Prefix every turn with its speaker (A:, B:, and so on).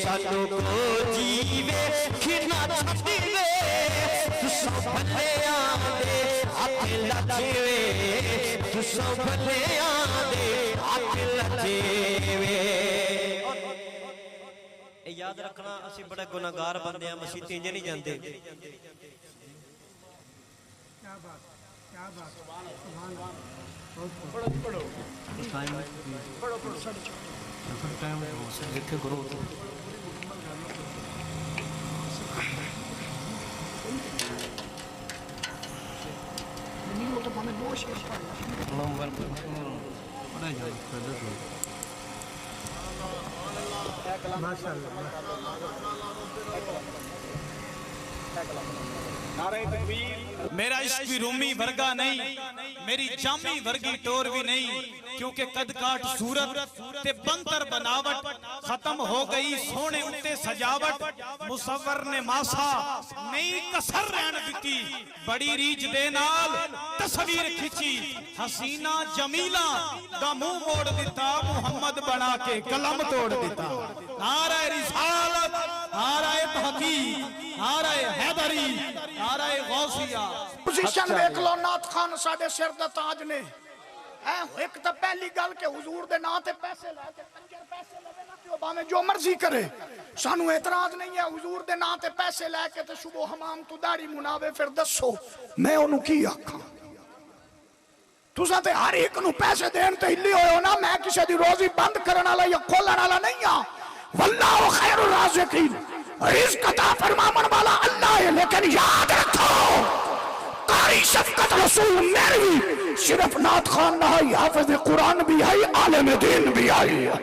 A: सानू को जीवे खिना छड़ीवे तुसो भले आंदे आके लजेवे तुसो भले आंदे आके लजेवे। याद रखना असी बड़ा गुनाहगार बंदे हैं, मसीह इंज नहीं जाते। क्या बात क्या बात पढ़ो पढ़ो पढ़ो पढ़ो टाइम लिखे करो नंबर पढ़ा जाए
B: मेरा इश्क भी रूमी वर्गा नहीं, मेरी जामी वर्गी टोर भी नहीं, क्योंकि कद काट सूरत ते बंतर बनावट खत्म हो गई सोने उत्ते सजावट। मुसव्वर ने मासा नहीं कसर रहन दिती, बड़ी रीझ दे नाल तस्वीर खिंची, हसीना जमीला दा मुंह मोड़ दिता, मुहम्मद बना के कलम तोड़ दिता। नारा रिसालत, नारा तहकीक, नारा हैदरी, नारा गौसिया।
C: पोजीशन देख लो, नाथ खान साडे सिर दा ताज ने। एक तो पहली गल के हुजूर दे नाम ते पैसे लेके कंजर पैसे लवे ना कि भाਵੇਂ जो मर्जी करे, सानू एतराज नहीं है। हुजूर दे नाम ते पैसे लेके ते सुबह हमाम तू दाढ़ी मुनावे, फिर दसो मैं ओनू की आखां? तुसा ते हर एक नू पैसे देन ते हिल्ले होयो ना। मैं किसी दी रोजी बंद करन वाला या खोलण वाला नहीं हां। वल्लाहु खैरुर राज़िकीन, रिज़्क़ अता फरमावन वाला अल्लाह है। लेकिन याद रखो कारी शफकत रसूल मेरी सिर्फ नाथ खान ना है, हाफिज कुरान भी है, आलिम दीन भी है।